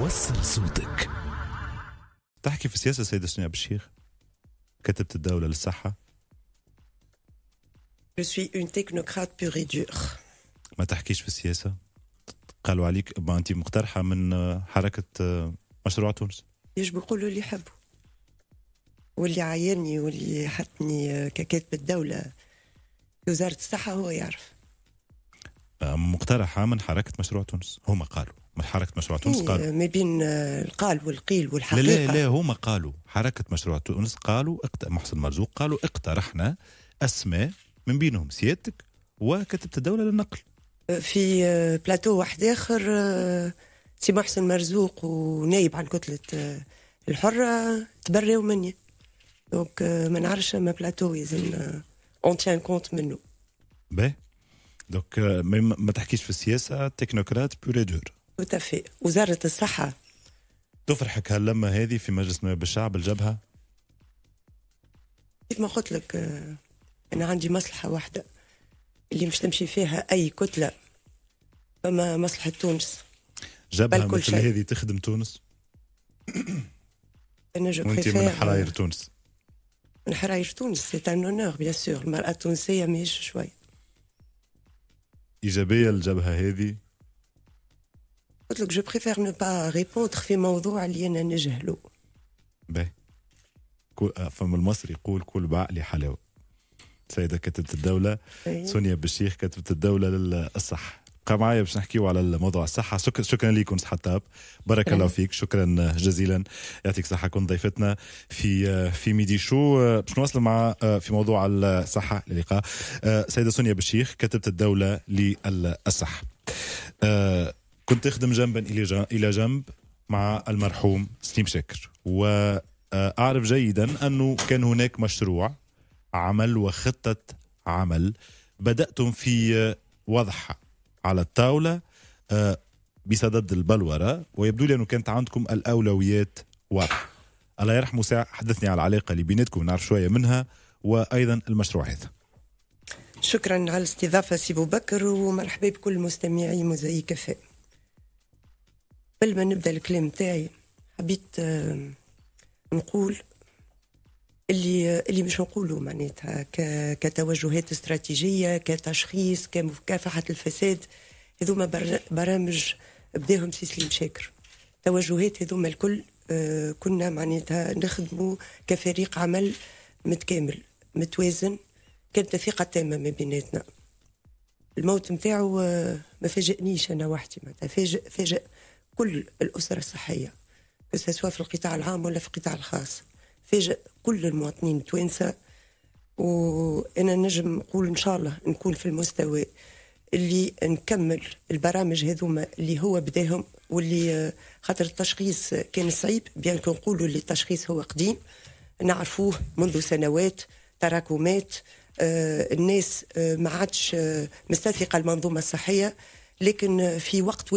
وصل صوتك. تحكي في السياسة سيدة سونيا بالشيخ، كتبة الدولة للصحة. Je suis une technocrate pure et dure. ما تحكيش في السياسة. قالوا عليك أنت مقترحة من حركة مشروع تونس. يجب يقولوا اللي يحبوا، واللي عايرني واللي حطني ككاتبة الدولة في وزارة الصحة هو يعرف. مقترحة من حركة مشروع تونس، هما قالوا من حركة مشروع تونس قالوا ما بين القال والقيل والحقيقة. لا هما قالوا حركة مشروع تونس قالوا محسن مرزوق قالوا اقترحنا أسماء من بينهم سيادتك وكتبة الدولة للنقل. في بلاتو واحد آخر سي محسن مرزوق ونايب عن كتلة الحرة تبرئوا مني، دونك ما نعرفش ما بلاتو يزن اون تيان كونت منه. باهي دونك ما تحكيش في السياسة، تكنوقراط بور دور. توتافي. وزارة الصحة تفرحك هاللمة هذه في مجلس نواب الشعب الجبهة؟ كيف ما قلت لك أنا عندي مصلحة واحدة اللي مش تمشي فيها أي كتلة، فما مصلحة تونس. جبهة مثل هذه تخدم تونس؟ أنا جو وأنت من حراير تونس. من حراير تونس، سي ان اونور بيان سور. المرأة التونسية ماهيش شوي إيجابية الجبهة هذه؟ قلت لك جو بريفير نو با ريبوندر في موضوع اللي أنا نجهله. باهي فما المصري يقول كل بعقلي حلاوة. سيدة كتبة الدولة سونيا بالشيخ كتبة الدولة للصحة، بقى معايا باش نحكيو على الموضوع الصحة. شكرا لكم صحتاب، بارك الله فيك، شكرا جزيلا، يعطيك صحة. كنت ضيفتنا في ميدي شو باش نواصل مع في موضوع الصحة. للقاء سيدة سونيا بالشيخ كتبة الدولة للصحة. كنت أخدم جنبا إلى جنب مع المرحوم سليم شاكر، وأعرف جيدا أنه كان هناك مشروع عمل وخطة عمل بدأتم في وضعها على الطاولة بصدد البلورة، ويبدو لي أنه كانت عندكم الأولويات واضحة. الله يرحمه ساعة حدثني على العلاقة اللي بيناتكم نعرف شوية منها، وأيضا المشروع هذا. شكرا على الاستضافة سي بو بكر، ومرحبا بكل مستمعي موزايك فام. قبل ما نبدأ الكلام تاعي حبيت نقول اللي مش نقوله معناتها كتوجهات استراتيجية، كتشخيص، كمكافحة الفساد. هذوما برامج بداهم سي سليم شاكر. توجهات هذوما الكل كنا معناتها نخدموا كفريق عمل متكامل متوازن، كانت ثقة تامة ما بيناتنا. الموت متاعو ما فاجئنيش أنا وحدي، معناتها فاجئ كل الأسرة الصحية، سواء في القطاع العام ولا في القطاع الخاص. فاجئ كل المواطنين التوانسة، وأنا نجم نقول إن شاء الله نكون في المستوى اللي نكمل البرامج هذوما اللي هو بداهم، واللي خاطر التشخيص كان صعيب، بيان كون نقولوا اللي التشخيص هو قديم نعرفوه منذ سنوات، تراكمات، الناس ما عادش مستثقة المنظومة الصحية، لكن في وقت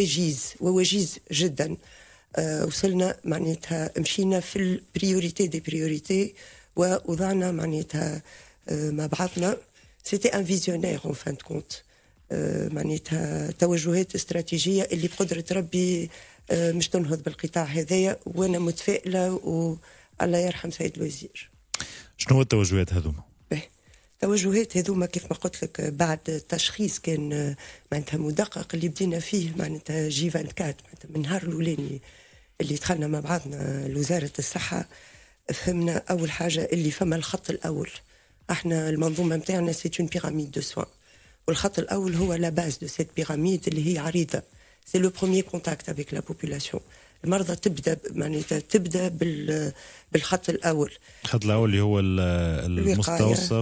ووجيز جدا وصلنا معناتها مشينا في البريوريتي دي بريوريتي، ووضعنا معناتها مع بعضنا سيتي ان فيزيونير اون فان كونت، معناتها توجهات استراتيجية اللي بقدرة ربي مش تنهض بالقطاع هذايا، وانا متفائلة والله يرحم سيد الوزير. شنو هو التوجهات هذوما؟ توجهات هذوما كيف ما قلت لك بعد التشخيص كان معناتها مدقق اللي بدينا فيه معناتها جي 24 معناتها من النهار الاولاني اللي دخلنا مع بعضنا لوزارة الصحة. فهمنا أول حاجة اللي فما الخط الأول، احنا المنظومة متاعنا سي اون بيراميد دو سوان، والخط الأول هو لا باز دو سيت بيراميد اللي هي عريضة، سي لو بروميير كونتاكت افيك لا بوبولاسيون. المرضى تبدا بالخط الاول. الخط الاول اللي هو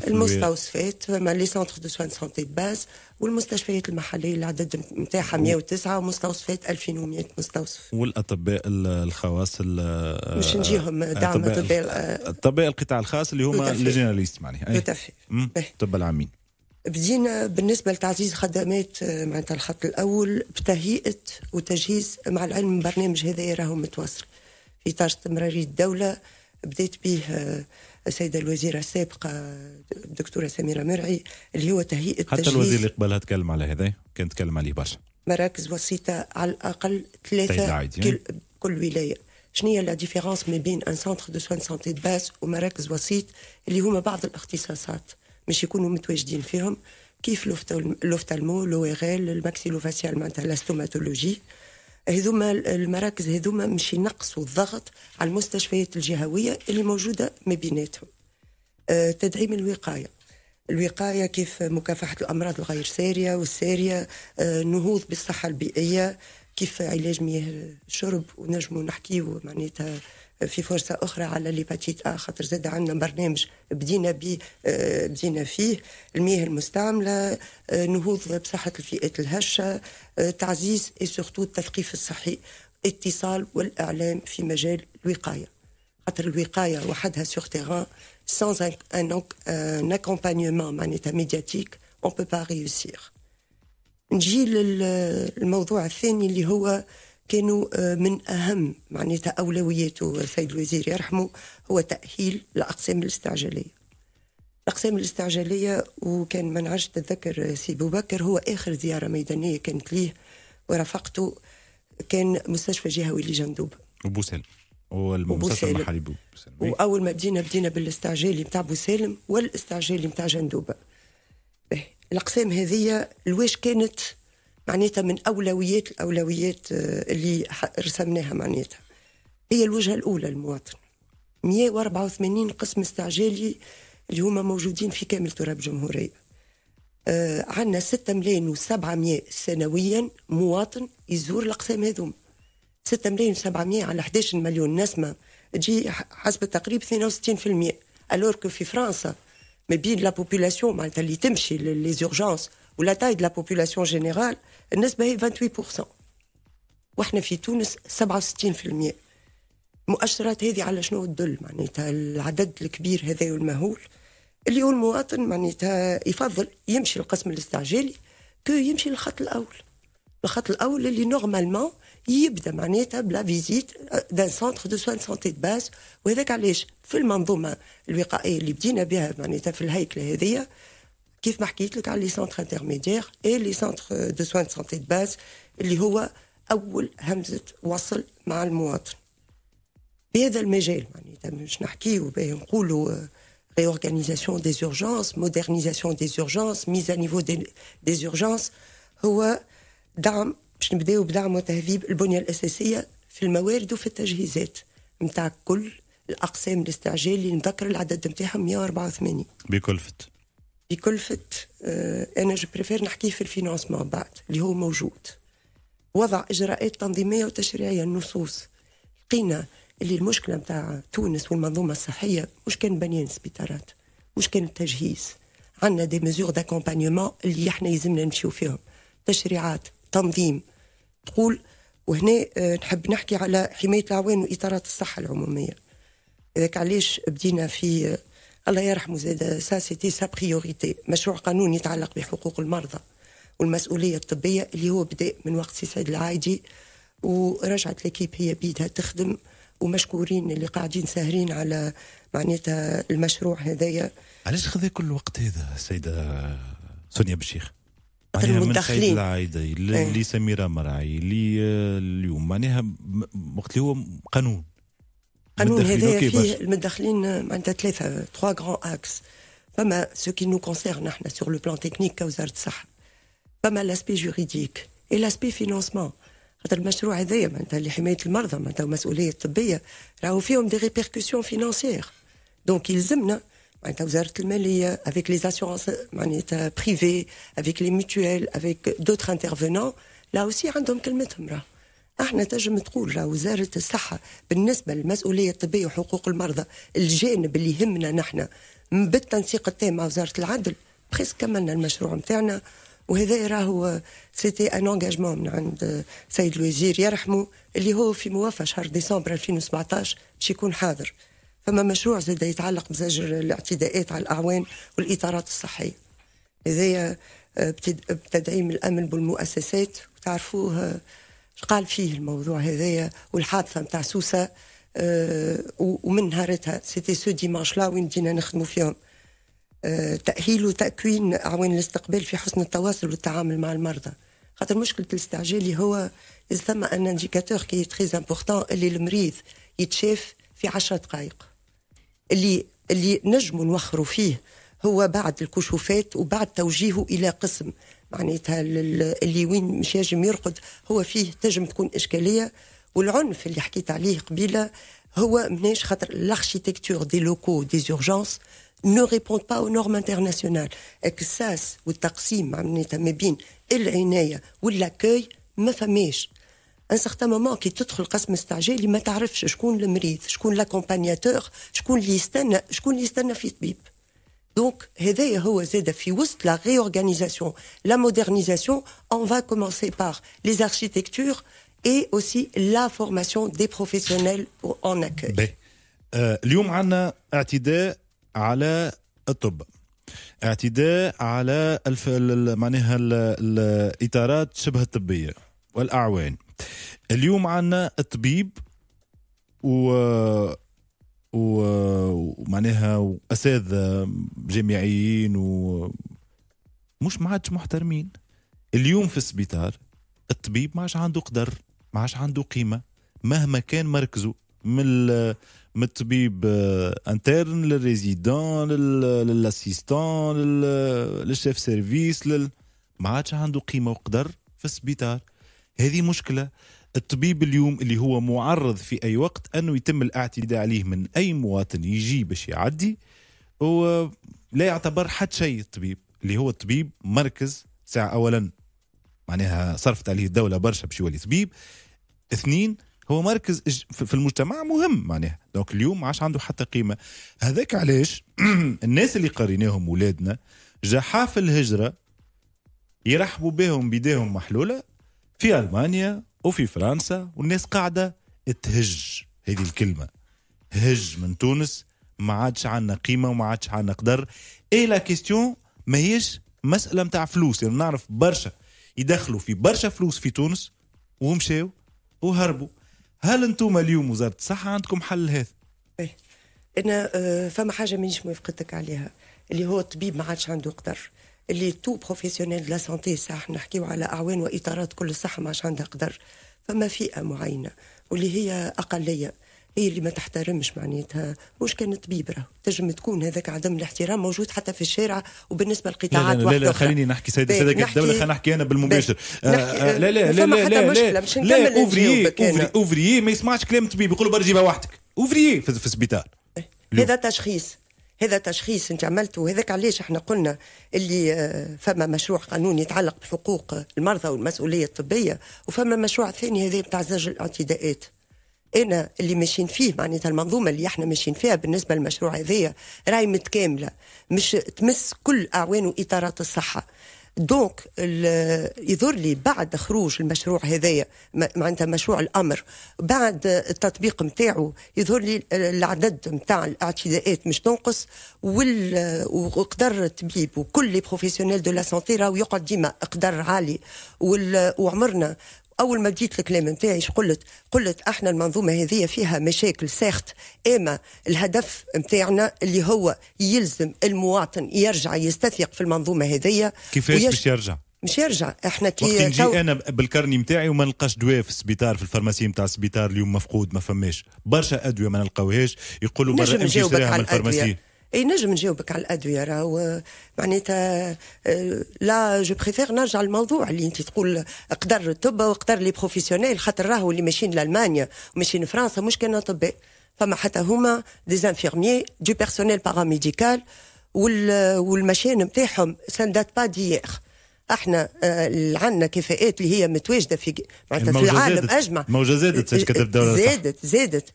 المستوصفات، لي سونتر دو سوان سونتي باز، والمستشفيات المحليه العدد نتاعها 109 ومستوصفات 2100 مستوصف، والاطباء الخواص مش نجيهم دعم اطباء القطاع الخاص اللي هما الجينيراليست معناها طب العامين. بدينا بالنسبة لتعزيز خدمات معناتها الخط الأول بتهيئة وتجهيز، مع العلم برنامج هذا راهو متواصل في إطار استمرارية الدولة. بديت به السيدة الوزيرة السابقة الدكتورة سميرة مرعي، اللي هو تهيئة حتى تجهيز الوزير اللي قبلها تكلم على هذا، كانت تكلم عليه برشا. مراكز وسيطة على الأقل 3 كل ولاية. شنو هي لا ديفيرونس ما بين ان سنتر دو سوان سانتي دو باس ومراكز وسيط اللي هما بعض الاختصاصات مش يكونوا متواجدين فيهم، كيف لوفتالمو، لويغيل، الماكسيلوفاسيال معناتها لاستوماتولوجي. هذوما المراكز هذوما مش ينقصوا الضغط على المستشفيات الجهوية اللي موجودة ما بيناتهم. تدعيم الوقاية كيف مكافحة الأمراض الغير سارية والسارية، نهوض بالصحة البيئية، كيف علاج مياه الشرب، ونجموا نحكيو معناتها في فرصة أخرى على ليباتيت خاطر زاد عندنا برنامج بدينا فيه المياه المستعملة، نهوض بصحة الفئات الهشة، تعزيز سورتو التثقيف الصحي، اتصال والإعلام في مجال الوقاية. خاطر الوقاية وحدها سور تيران sans un accompagnement معناتها médiatique on peut pas réussir. نجي للموضوع الثاني اللي هو كانوا من أهم معناتها أولوياته السيد الوزير يرحمه، هو تأهيل الأقسام الاستعجالية. الأقسام الاستعجالية، وكان ما نعرفش تتذكر سي بوبكر، هو آخر زيارة ميدانية كانت ليه ورافقته كان مستشفى جهوي لجندوب وبوسالم، هو المستشفى المحلي بوسالم. وأول ما بدينا بالاستعجالي متاع بوسالم والاستعجالي متاع جندوبة. الأقسام هذه الواش كانت معناتها من الأولويات اللي رسمناها معناتها. هي الوجهة الأولى المواطن، 184 قسم استعجالي اللي هما موجودين في كامل تراب الجمهورية. عندنا 6,700,000 سنويا مواطن يزور الأقسام هذوم. 6,700,000 على 11 مليون نسمة تجي حسب التقريب 62%. alors que في فرنسا ما بين لا بوبولاسيون معناتها اللي تمشي لي زورجانس ولا تاي دو لا بوبولاسيون جينيرال النسبة هي 28%، واحنا في تونس 67%. المؤشرات هذه على شنو تدل؟ معناتها العدد الكبير هذا والمهول اللي هو المواطن معناتها يفضل يمشي القسم الاستعجالي كو يمشي للخط الأول اللي نورمالمون يبدا معناتها بلا فيزيت دان سونتر دو سوان سانتي دو باس. وهذاك علاش في المنظومه الوقائيه اللي بدينا بها معناتها في الهيكله هذه كيف ما حكيت لك على لي سونتر انترميديير اي لي سونتر دو سوان سانتي دو باس اللي هو اول همزه وصل مع المواطن. بهذا المجال معناتها مش نحكيو باهي نقولوا réorganisation des urgences, modernisation des urgences, mise à niveau des urgences، هو دعم باش نبداو بدعم وتهذيب البنية الأساسية في الموارد وفي التجهيزات متاع كل الأقسام الاستعجال اللي نذكر العدد متاعهم 184 بكلفة أنا جو بريفير نحكي في الفينانسمون بعد اللي هو موجود. وضع إجراءات تنظيمية وتشريعية، النصوص. لقينا اللي المشكلة متاع تونس والمنظومة الصحية مش كان بنيان سبيطارات، مش كان التجهيز. عندنا دي ميزور داكومبانيومون اللي احنا يلزمنا نمشيو فيهم، تشريعات، تنظيم. تقول وهنا نحب نحكي على حماية الأعوان وإطارات الصحة العمومية. إذاك علاش بدينا في الله يرحمه زاد سيتي سا بريوريتي، مشروع قانون يتعلق بحقوق المرضى والمسؤولية الطبية اللي هو بدأ من وقت سي سعيد العايدي، ورجعت لكيب هي بيدها تخدم، ومشكورين اللي قاعدين ساهرين على معناتها المشروع هذايا. علاش خذ كل الوقت هذا السيدة سونيا بشيخ؟ معناها من سعيد العايدي اللي سميرة مرعي اللي اليوم معناها وقت اللي هو قانون هذا فيه المدخلين معناتها 3 غران اكس. فما سو كي نو كونسيرن احنا سور لو بلان تكنيك كوزارة الصحة، فما لاسبي جوريديك اي لاسبي فينانسمون. خاطر المشروع هذايا معناتها لحماية المرضى معناتها المسؤولية الطبية راهو فيهم دي ريبيركسيون فينانسيير. دونك يلزمنا معناتها وزارة المالية avec les assurances معناتها privées, avec les mutuelles, avec d'autres intervenants là aussi عندهم كلمتهم. راه احنا تنجم تقول راه وزارة الصحة بالنسبة للمسؤولية الطبية وحقوق المرضى الجانب اللي يهمنا نحن بالتنسيق التام مع وزارة العدل بريسك كملنا المشروع نتاعنا. وهذا راهو سيتي ان انجاجمون من عند سيد الوزير يرحمه اللي هو في موافقة شهر ديسمبر 2017 باش يكون حاضر. فما مشروع زاد يتعلق بزجر الاعتداءات على الأعوان والإطارات الصحية، هذايا بتدعيم الأمن بالمؤسسات. وتعرفوه قال فيه الموضوع هذايا والحادثة متاع سوسة ومن نهارتها سيتي سو ديمانش لا وين بدينا نخدموا فيهم. تأهيل وتكوين أعوان الاستقبال في حسن التواصل والتعامل مع المرضى، خاطر مشكله الاستعجالي هو إذا ثم ان انديكاتور كي تري امبورطون اللي المريض يتشاف في 10 دقائق، اللي نجموا نوخروا فيه هو بعد الكشوفات وبعد توجيهه الى قسم معناتها اللي وين مش يجم يرقد، هو فيه تجم تكون اشكاليه. والعنف اللي حكيت عليه قبيله هو مناش خاطر l'architecture des locaux des urgences ne répondent pas aux normes internationales. الكساس والتقسيم معناتها ما بين العنايه واللاكوي ما فماش. ان سارتان مومون كي تدخل قسم استعجالي ما تعرفش شكون المريض، شكون لاكومبانياتور، شكون اللي يستنى في طبيب. Donc, هذايا هو زاد في وسط la réorganisation, la modernisation, on va commencer par les architectures et aussi la formation des professionnels en accueil. اليوم عنا اعتداء على الطب، اعتداء على معناها الإطارات شبه الطبية والأعوان. اليوم عنا الطبيب ومعناها أساتذة جامعيين ومش ما عادش محترمين. اليوم في السبيطار الطبيب ما عادش عنده قدر، ما عادش عنده قيمة مهما كان مركزه، من الطبيب انترن للريزيدون للاسيستون للشيف سيرفيس ما عادش عنده قيمة وقدر في السبيطار. هذه مشكلة. الطبيب اليوم اللي هو معرض في أي وقت أنه يتم الاعتداء عليه من أي مواطن يجي باش يعدي، ولا يعتبر حد شيء. الطبيب اللي هو الطبيب مركز ساعة أولا معناها صرفت عليه الدولة برشا باش يولي طبيب، اثنين هو مركز في المجتمع مهم معناها. دونك اليوم ما عادش عنده حتى قيمة. هذاك علاش الناس اللي قريناهم ولادنا جحاف الهجرة يرحبوا بهم بيديهم محلولة في ألمانيا وفي فرنسا، والناس قاعدة تهج. هذه الكلمة هج من تونس، ما عادش عنا قيمة وما عادش عنا قدر. ايه لا كيستيون ما هيش مسألة متاع فلوس، يعني نعرف برشا يدخلوا في برشا فلوس في تونس ومشاو وهربوا. هل انتم اليوم وزارة الصحة عندكم حل هذا؟ انا فما حاجة مانيش موافقتك عليها، اللي هو الطبيب ما عادش عنده قدر. اللي تو بروفيسيونيل دو لا سانتي صح نحكيو على اعوان واطارات كل الصحه ما عادش عندها قدر. فما فئه معينه واللي هي اقليه، هي اللي ما تحترمش معناتها. مش كان طبيب راه تنجم تكون هذاك عدم الاحترام موجود حتى في الشارع وبالنسبه للقطاعات. لا خليني نحكي سيدة الدولة، خلينا نحكي انا بالمباشر. لا لا لا لا اوفريي ما يسمعش كلام طبيب يقولوا برا جيبها وحدك. اوفريي في السبيطار هذا تشخيص انت عملته. هذاك علاش احنا قلنا اللي فما مشروع قانوني يتعلق بحقوق المرضى والمسؤوليه الطبيه، وفما مشروع ثاني هذا بتاع زج الاعتداءات. انا اللي ماشيين فيه معناتها المنظومه اللي احنا ماشيين فيها بالنسبه للمشروع هذايا راهي متكامله، مش تمس كل اعوان واطارات الصحه. دونك يظهر لي بعد خروج المشروع هذايا معناتها مشروع الامر بعد التطبيق نتاعو يظهر لي العدد نتاع الاعتداءات مش تنقص، وقدر الطبيب وكل لي بروفيسيونيل دو لا سانتي راهو يقعد ديما قدر عالي. وعمرنا اول ما بديت الكلام نتاعي قلت احنا المنظومه هذه فيها مشاكل ساخت، اما الهدف نتاعنا اللي هو يلزم المواطن يرجع يستثق في المنظومه هذه. كيفاش باش يرجع؟ مش يرجع احنا كي وقت نجي انا بالكرني نتاعي وما نلقاش دواء في السبيطار، في الفارماسي نتاع السبيطار اليوم مفقود، ما فماش برشا ادويه ما نلقاوهاش، يقولوا برا امشي شريها من الفارماسي. اي نجم نجاوبك على الادويه راهو معناتها لا جو بريفير نرجع الموضوع اللي انت تقول قدر الطب وقدر لي بروفيسيونيل، خاطر راهو اللي ماشيين لالمانيا وماشيين لفرنسا مش كان اطباء، فما حتى هما دي انفيرميي دو بيرسونيل باراميديكال والمشين نتاعهم ساندات با ديير. احنا عندنا كفاءات اللي هي متواجده في معناتها في العالم اجمع. موجه زادت كتب الدوله زادت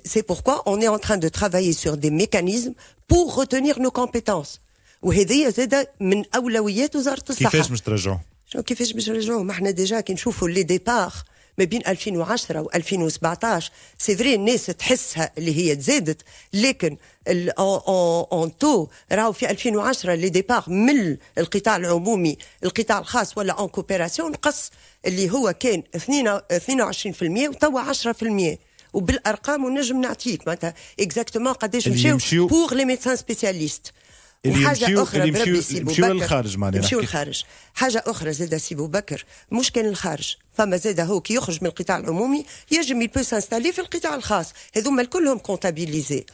سي بوركوا اون اي ان تران دو ترافايي سور دي ميكانيزم بور ريتونير نو كومبيتونس، وهذه زاده من اولويات وزاره الصحه. كيفاش باش ترجعوا؟ كيفاش باش نرجعوا؟ ما احنا ديجا كي نشوفوا لي ديبار ما بين 2010 و2017 سي فري الناس تحسها اللي هي تزادت، لكن اون تو راهو في 2010 لي ديبار من القطاع العمومي القطاع الخاص ولا اون كوبيراسيون نقص اللي هو كان 22% وتوا 10%، وبالارقام ونجم نعطيك معناتها اكزاكتومون قداش مشاو بور لي ميدسان سبيسياليست. اللي وحاجة أخرى يمشيو للخارج معناها يمشيو للخارج. حاجة أخرى زاد سي بوبكر مش كان الخارج، فما زاد هو كي يخرج من القطاع العمومي يجم يبو سانستالي في القطاع الخاص، هذوما كلهم كونتابيليزي.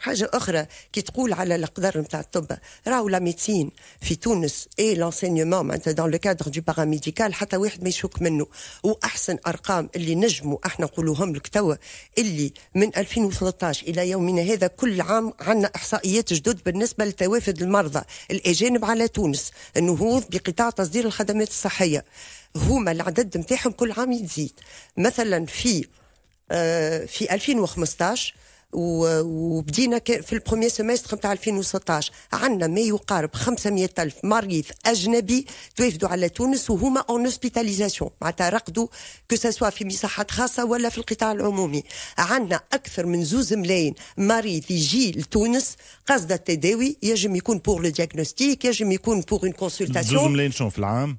حاجة أخرى كي تقول على الأقدار نتاع الطب، راهو لا ميديسين في تونس اي لانسينيومون معناتها دون لو كادر دو باراميديكال حتى واحد ما يشك منه. وأحسن أرقام اللي نجموا احنا نقولوهم لك توا اللي من 2013 إلى يومنا هذا كل عام عندنا إحصائيات جدد بالنسبة لتوافد المرضى الأجانب على تونس، النهوض بقطاع تصدير الخدمات الصحية، هما العدد نتاعهم كل عام يزيد. مثلا في 2015 وبدينا في البروميير سيمستر نتاع 2016 عندنا ما يقارب 500 ألف مريض أجنبي توافدوا على تونس وهما اون هوسبيتاليزاسيون، معناتها رقدوا كو سوا في مصحات خاصة ولا في القطاع العمومي. عندنا أكثر من 2 ملايين مريض يجي لتونس قصد التداوي، يجم يكون بور لو دياغنوستيك، يجم يكون بور اون كونسلتاسيون. 2 ملايين شنو في العام؟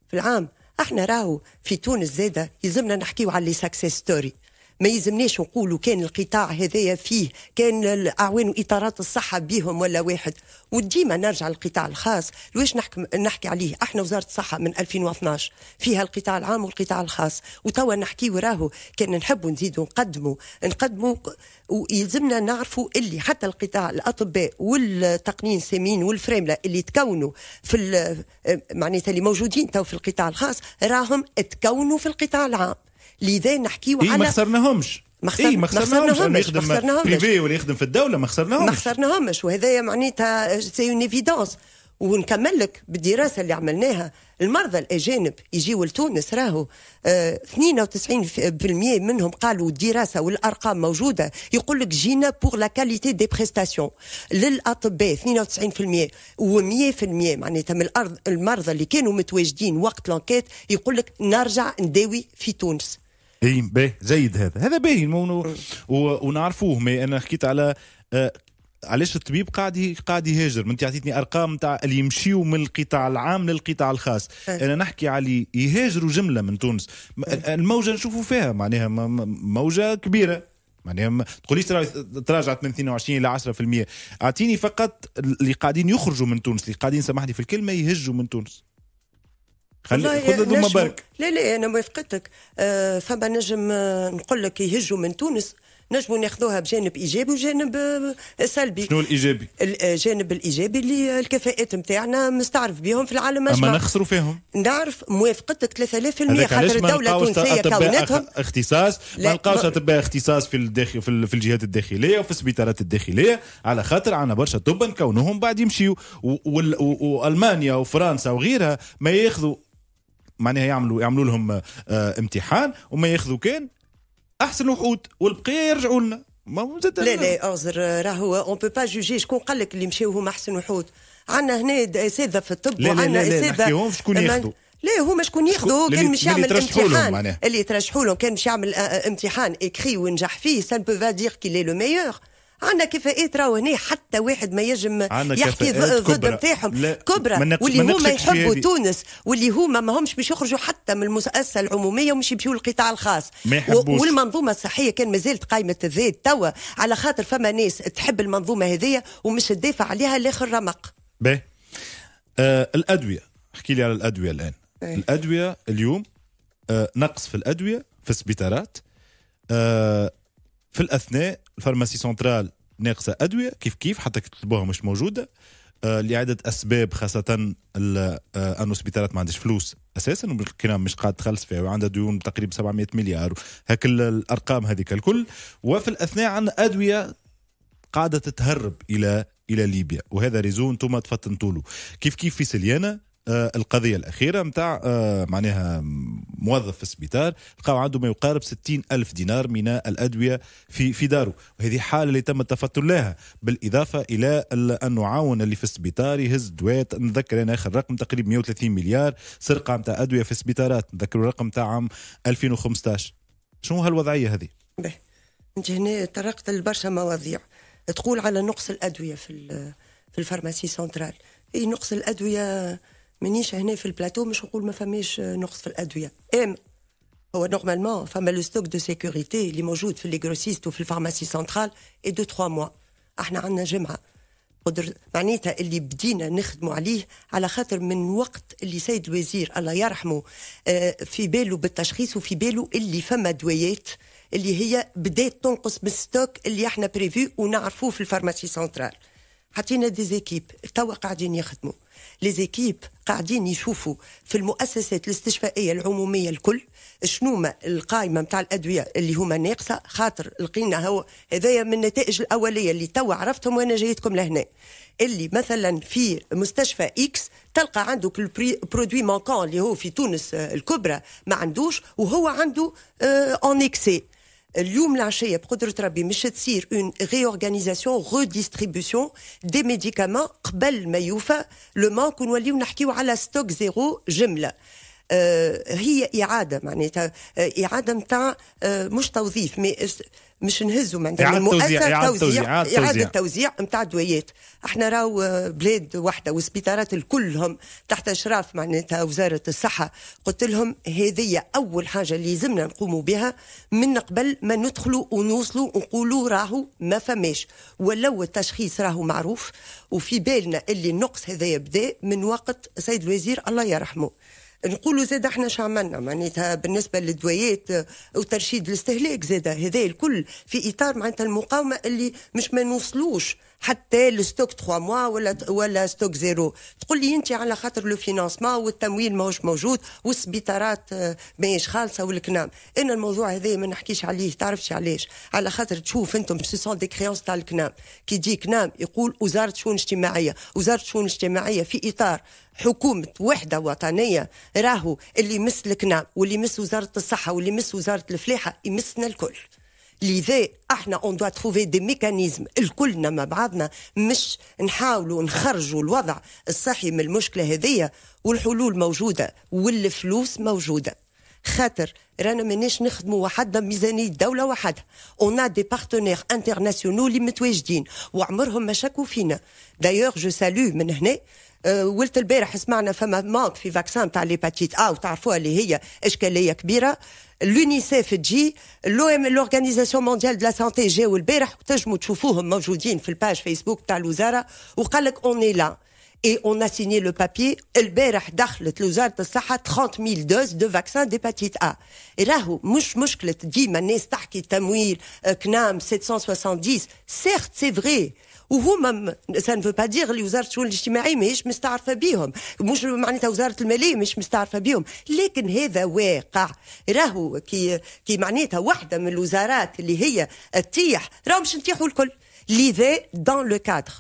في العام احنا راهو في تونس زاده يلزمنا نحكيو على لي ساكسيس ستوري. ما يلزمناش نقولوا كان القطاع هذايا فيه كان الاعوان واطارات الصحه بيهم ولا واحد، وديما نرجع للقطاع الخاص. لويش نحكي عليه؟ احنا وزاره الصحه من 2012 فيها القطاع العام والقطاع الخاص، وتوا نحكيو راهو كان نحبوا نزيدوا نقدموا ويلزمنا نعرفوا اللي حتى القطاع الاطباء والتقنين السامين والفريمله اللي تكونوا في معناتها اللي موجودين تو في القطاع الخاص راهم تكونوا في القطاع العام. لذا نحكيو على ما خسرناهمش. ما خسرناهمش. يخدم بريفي ولا يخدم في الدولة ما خسرناهمش وهذايا معناتها سي اون ايفيدونس. ونكمل لك بالدراسة اللي عملناها، المرضى الأجانب يجيوا لتونس راهو 92% منهم قالوا الدراسة والأرقام موجودة يقول لك جينا بور لا كاليتي دي بريستاسيون. للأطباء 92% و100% معناتها من المرضى اللي كانوا متواجدين وقت لانكيت يقول لك نرجع نداوي في تونس. اي باهي جيد، هذا باهي ونعرفوه. ما انا حكيت على علاش الطبيب قاعد يهاجر. انت عطيتني ارقام تاع اللي يمشيوا من القطاع العام للقطاع الخاص، انا نحكي على يهاجروا جمله من تونس. الموجه نشوفوا فيها معناها موجه كبيره، معناها ما تقوليش تراجعت من 22 الى 10%. اعطيني فقط اللي قاعدين يخرجوا من تونس، اللي قاعدين سامحني في الكلمه يهجوا من تونس. خذ هذوما برك. لا انا موافقتك. فما نجم نقول لك يهجوا من تونس، نجموا ناخذوها بجانب ايجابي وجانب سلبي. شنو الايجابي؟ الجانب الايجابي اللي الكفاءات نتاعنا مستعرف بهم في العالم اجمع. اما نخسروا فيهم. نعرف موافقتك 3% خاطر الدوله التونسيه كونتهم اختصاص. ما نلقاوش اطباء اختصاص في الداخل في الجهات الداخليه وفي السبيطارات الداخليه، على خاطر عنا برشا طب نكونوهم بعد يمشيوا. والمانيا وفرنسا وغيرها ما ياخذوا معناها يعملوا لهم امتحان وما ياخذوا كان احسن وحود والبقيه يرجعوا لنا. لا اعذر، راهو اون بو با جوجي شكون قال لك اللي مشاو هما احسن وحود. عندنا هنا اساتذه في الطب وعندنا اساتذه شكون ياخذوا. لا هما شكون ياخذوا كان مش يعمل امتحان اللي يترشحوا لهم، كان مش يعمل امتحان اكري ونجح فيه سان بو با دير كي لي لو ميور. عندنا كفاءات راهو هنا حتى واحد ما يجم يحكي ضد نتاعهم كبرى واللي هما يحبوا تونس واللي هما ما همش باش يخرجوا حتى من المؤسسه العموميه ومش يمشيوا للقطاع الخاص. والمنظومه الصحيه كان مازالت قائمه الذات توا على خاطر فما ناس تحب المنظومه هذيا ومش تدافع عليها لاخر رمق. باهي الادويه، احكي لي على الادويه الان. الادويه اليوم نقص في الادويه في السبيطارات. في الأثناء الفارماسي سنترال ناقصة أدوية كيف حتى تطلبوها مش موجودة لعدة أسباب، خاصة أنه السبيطارات ما عندش فلوس أساسا والكلام مش قاعد تخلص فيها وعندها ديون تقريبا 700 مليار هك الأرقام هذيك الكل. وفي الأثناء عندنا أدوية قاعدة تتهرب إلى ليبيا، وهذا ريزون انتم تفطنتوا له. كيف في سليانة القضية الأخيرة متاع معناها موظف في السبيطار لقاو عنده ما يقارب 60,000 دينار من الأدوية في داره، وهذه حالة اللي تم التفتر لها، بالإضافة إلى أنه عاون اللي في السبيطار يهز دوات. نذكر أنا آخر رقم تقريبا 130 مليار سرقة متاع أدوية في السبيطارات، نذكر الرقم تاع عام 2015. شنو هالوضعية هذه؟ انت هنا طرقت لبرشا مواضيع. تقول على نقص الأدوية في الفارماسي سنترال. اي نقص الأدوية منيش هنا في البلاتو مش نقول ما فماش نقص في الأدوية. هو نورمالمون فما لو ستوك دو سيكوريتي اللي موجود في لي غروسيست وفي الفارماسي سنترال اي دو 3 موا. احنا عندنا جمعة معناتها اللي بدينا نخدموا عليه على خاطر من وقت اللي سيد الوزير الله يرحمه في باله بالتشخيص وفي باله اللي فما دوايات اللي هي بدات تنقص بالستوك اللي احنا بريفو ونعرفوه في الفارماسي سنترال. حطينا دي زيكيب توا قاعدين يخدموا، لي زيكيب قاعدين يشوفوا في المؤسسات الاستشفائيه العموميه الكل شنوما القائمه نتاع الادويه اللي هما ناقصه، خاطر لقينا هو هذايا من النتائج الاوليه اللي توا عرفتهم وانا جايتكم لهنا، اللي مثلا في مستشفى اكس تلقى عنده البرودوي مانكون اللي هو في تونس الكبرى ما عندوش وهو عنده اون اكسي. اليوم العشيه بقدره ربي مش تصير اون ريورغانيزاسيون ريديستريبيوسيون دي ميديكامون قبل ما يوفى لو مانك ونوليو نحكيو على ستوك زيرو جمله. هي اعاده معناتها اعاده نتاع مش توظيف مش نهزوا معناتها المؤسسه اعاده توزيع نتاع الدويات. احنا راو بلاد واحده والسبيطارات الكلهم تحت اشراف معناتها وزاره الصحه. قلت لهم هذه اول حاجه اللي لازمنا نقوموا بها من قبل ما ندخلوا ونوصلوا ونقولوا راهو ما فماش، ولو التشخيص راهو معروف وفي بالنا اللي النقص هذا يبدا من وقت سيد الوزير الله يرحمه. نقولوا زاد احنا شعملنا معناتها بالنسبه للدويات وترشيد الاستهلاك زاد هذا الكل في اطار معناتها المقاومه اللي مش ما نوصلوش حتى لستوك 3 موا ولا ستوك زيرو. تقول لي انت على خاطر لو فينانسمون والتمويل ماهوش موجود والسبيطارات ماهيش خالصه والكلام. انا الموضوع هذا ما نحكيش عليه، تعرفش علاش؟ على خاطر تشوف انتم سيسون دي كريونس تاع الكنام. كي يجي كنام يقول وزاره الشؤون الاجتماعيه، وزاره الشؤون الاجتماعيه في اطار حكومة وحدة وطنية راهو اللي يمس الكنام واللي يمس وزارة الصحة واللي يمس وزارة الفلاحة يمسنا الكل. لذا احنا اون دوا تروفي دي ميكانيزم الكلنا مع بعضنا، مش نحاولوا نخرجوا الوضع الصحي من المشكلة هذية، والحلول موجودة والفلوس موجودة. خاطر رانا ماناش نخدموا وحدنا بميزانية دولة وحدها، اون دي بارتنير انترناسيونال اللي متواجدين وعمرهم ما شكوا فينا. دايوغ جو سالو من هنا ولت البارح سمعنا فما مانك في فاكسان تاع ليباتيت وتعرفوها اللي هي اشكاليه كبيره. اليونيسيف تجي، لورغانيزاسيون مونديال دو لا سانتي جاو البارح وتنجموا تشوفوهم موجودين في الباج فيسبوك تاع الوزاره وقال لك اون اي لا اي اون ا سيني لو بابي. البارح دخلت لوزاره الصحه 30,000 دوز دو فاكسان ديباتيت راهو مش مشكله ديما الناس تحكي تمويل كنام 770 سيرت سي فري وهما سان فو با دير اللي وزاره الشؤون الاجتماعيه ماهيش مستعرفه بيهم، مش معناتها وزاره الماليه مش مستعرفه بيهم، لكن هذا واقع. راهو كي معناتها واحده من الوزارات اللي هي تطيح راهو مش نطيحوا الكل. لذا دون لو كادر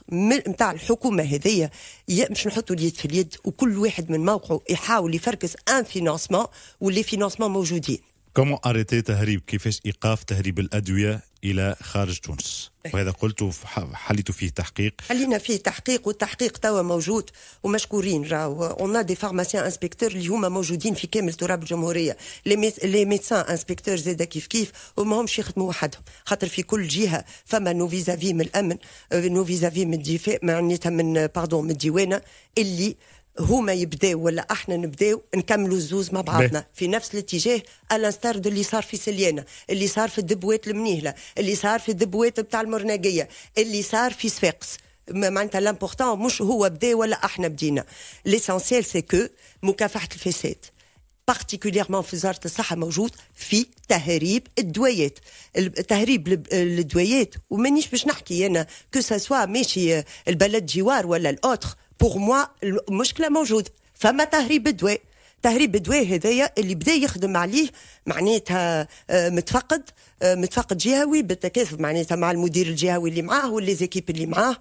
نتاع الحكومه هذيا مش نحطوا اليد في اليد وكل واحد من موقعه يحاول يفركس ان فينانسمون واللي فينانسمون موجودين. كومون اريتي تهريب، كيفاش ايقاف تهريب الادويه الى خارج تونس؟ وهذا قلت حليتوا فيه تحقيق. حلينا فيه تحقيق والتحقيق توا موجود ومشكورين. راهو اون دي فارماسيان انسبكتور اللي هما موجودين في كامل تراب الجمهوريه. لي ميدسان انسبكتور زاد كيف وما همش يخدموا وحدهم، خاطر في كل جهه فما نو فيزافي من الامن، نو فيزافي من الدفاع معناتها من باردون من الديوانه اللي هما يبداو ولا احنا نبداو نكملوا الزوز مع بعضنا في نفس الاتجاه. الانستار اللي صار في سليانه، اللي صار في الدبوات المنيهله، اللي صار في الدبوات بتاع المرناقيه، اللي صار في صفاقس. معناتها لامبورطون مش هو بدا ولا احنا بدينا. ليسانسيال سي كو مكافحه الفساد بارتيكوليرمون في وزاره الصحه موجود في تهريب الدويات. تهريب الدويات ومانيش باش نحكي انا كو سوا ماشي البلد جوار ولا الاوتر. بور موا المشكله موجود، فما تهريب الدواء. تهريب الدواء هذايا اللي بدا يخدم عليه معناتها متفقد جهوي بالتكاتف معناتها مع المدير الجهوي اللي معاه واللي زيكيب اللي معاه.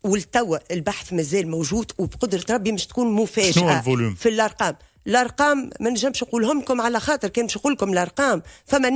والتوا البحث مازال موجود وبقدره ربي مش تكون مفاجاه في الارقام. الارقام ما نجمش نقولهم لكم على خاطر كان مش نقول لكم الارقام فما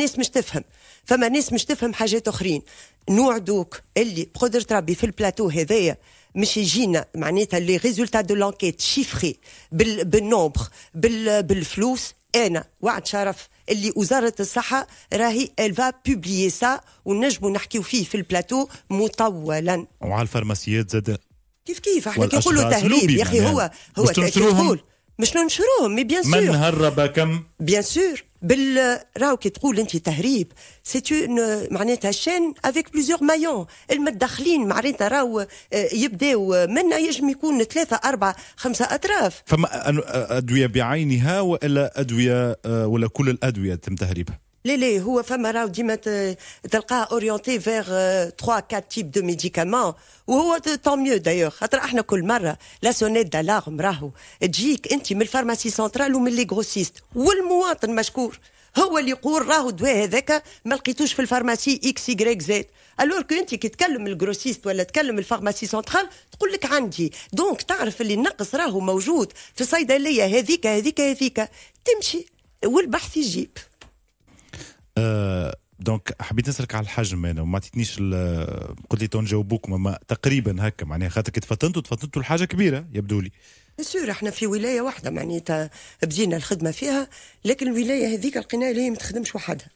ناس مش تفهم حاجات اخرين. نوعدوك اللي بقدره ربي في البلاتو هذايا مش يجينا معناتها لي ريزولتا دو لانكيت شيفري بالنومبر بالفلوس. انا وعد شرف اللي وزاره الصحه راهي الفا بوبليي سا ونجموا نحكيو فيه في البلاتو مطولا. وعلى الفارماسيات زاد كيف احنا كي نقولوا تهريب يا اخي هو كي تقول مش ننشروهم مي بيان سور من هرب كم بيان سور راهو كي تقول انت تهريب سي معناتها شين افيك بليزيور مايون المتدخلين معناتها راهو يبداو منا يجم يكون 3 4 5 اطراف. فما ادويه بعينها ولا ادويه ولا كل الادويه تم تهريبها؟ لا هو فما راهو ديما تلقاه اورينتي فيغ 3 4 تيب دو ميديكامون وهو طون ميو دايوغ خاطر احنا كل مره لا سونيت دالارم راهو تجيك انت من الفارماسي سنترال ومن لي غروسيست والمواطن مشكور هو اللي يقول راهو الدواء هذاك ما لقيتوش في الفارماسي اكس يغريك زد الور كو انت كي تكلم الجروسيست ولا تكلم الفارماسي سنترال تقول لك عندي دونك تعرف اللي النقص راهو موجود في الصيدليه هذيك تمشي والبحث يجيب. دونك حبيت نسألك على الحجم انا وما عطيتنيش قلت لي تنجاوبوكم اما تقريبا هكا معناها خاطر كي تفطنتوا الحاجه كبيره يبدو لي. بسير احنا في ولايه واحده معناتها بدينا الخدمه فيها لكن الولايه هذيك لقينا اللي ما تخدمش وحدها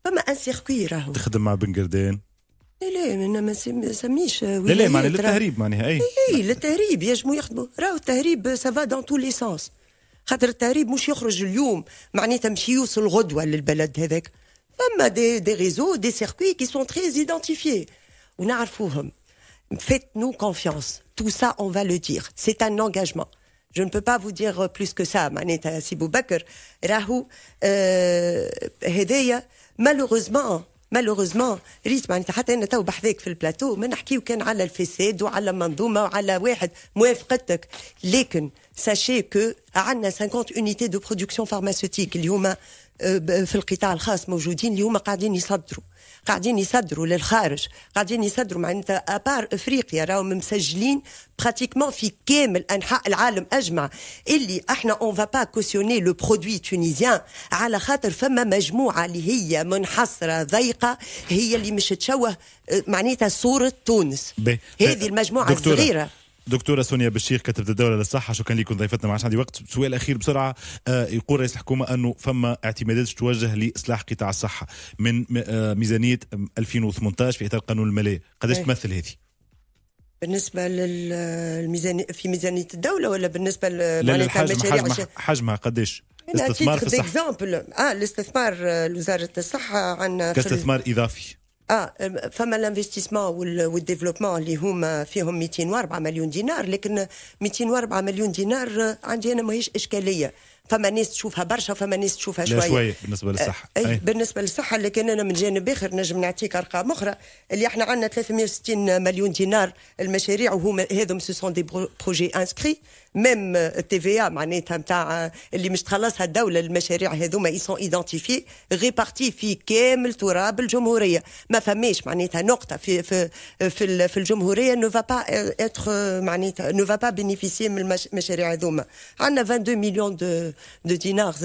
فما ان سيركوي راهو تخدم مع بن قردان. لا انا ما نسميش ولايه. لا معناها للتهريب معناها اي للتهريب يجموا يخدموا راهو التهريب سافا دون تو لي سونس خاطر التهريب مش يخرج اليوم معناتها مش يوصل غدوه للبلد هذاك. فما des réseaux, des circuits qui sont très identifiés. ونعرفوهم. Faites-nous confiance. Tout ça, on va le dire. C'est un engagement. Je ne peux pas vous dire plus que ça. معناتها سي بوبكر راهو هدايا مالوغوزمون ريت معناتها حتى انا تو بحذاك في البلاتو ما نحكيو كان على الفساد وعلى منظومه وعلى واحد موافقتك لكن ساشي كو عندنا 50 unité de production pharmaceutique اللي هما في القطاع الخاص موجودين اللي هما قاعدين يصدروا للخارج قاعدين يصدروا معناتها ابار افريقيا راهم مسجلين براتيكمون في كامل انحاء العالم اجمع اللي احنا اون فا با كوسيوني لو برودوي تونيزيان على خاطر فما مجموعه اللي هي منحصره ضيقه هي اللي مش تشوه معناتها صوره تونس. هذه المجموعه الصغيره. دكتورة سونيا بشير كاتبة الدولة للصحة شكرا لكم ضيفتنا. ما عادش عندي وقت. سؤال أخير بسرعة. يقول رئيس الحكومة أنه فما اعتمادات توجه لإصلاح قطاع الصحة من ميزانية 2018 في إطار قانون المالية. قداش تمثل هذه؟ بالنسبة للميزانية في ميزانية الدولة ولا بالنسبة للمشاريع حجمها قداش؟ استثمار في الصحة. الاستثمار وزارة الصحة عندنا كاستثمار إضافي. فما الانفستيسمون والديفلوبمون اللي هما فيهم 204 مليون دينار لكن 204 مليون دينار عندي انا ماهيش اشكاليه. فما ناس تشوفها برشا وفما ناس تشوفها شويه بالنسبه للصحه. بالنسبه للصحه لكن انا من جانب اخر نجم نعطيك ارقام اخرى اللي احنا عندنا 360 مليون دينار المشاريع وهما هذم سو سون دي بروجي انسكري ميم التي في ا معناتها نتاع اللي مش تخلصها الدوله المشاريع هذوما اي سون ايدنتيفي ريبارتي في كامل تراب الجمهوريه. ما فماش معناتها نقطه في الجمهوريه نو فا با اتر معناتها نو فا با بينيفيسيي من المشاريع هذوما. عندنا 22 مليون de dinars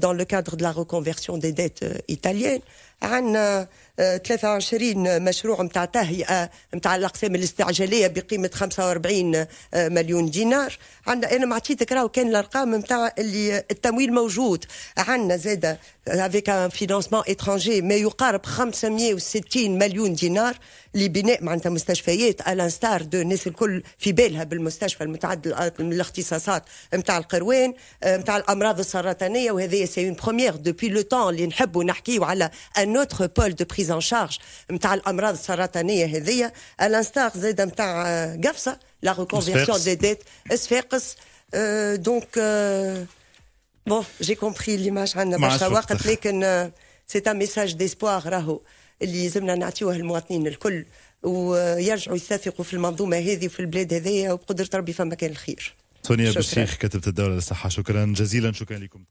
dans le cadre de la reconversion des dettes italiennes. عندنا 23 مشروع متاع تهيئة متاع الأقسام الاستعجالية بقيمة 45 مليون دينار. عندنا أنا معطيتك راهو كان الأرقام متاع اللي التمويل موجود. عندنا زادة avec un financement étranger ما يقارب 560 مليون دينار لبناء معناتها مستشفيات الانستار دو الناس الكل في بالها بالمستشفى المتعدد الاختصاصات متاع القروان متاع الأمراض السرطانية وهذه سي اون بروميير دوبي لو طون اللي نحبوا نحكيو على ان اوتر بول دو بريز ان شارج متاع الأمراض السرطانية هذه الانستار زادة متاع قفصة لا ريكونفيرسيون دي ديت اسفاقس دونك بون جي كومبري اللي ماش عندنا برشا وقت لكن سي ان ميساج ديسبوار راهو اللي لازمنا نعطيوه للمواطنين الكل ويرجعوا يثقوا في المنظومه هذه وفي البلاد هذيا وبقدره ربي فما كان الخير. سونيا بشيخ كاتبة الدولة للصحة شكرا جزيلا. شكرا لكم.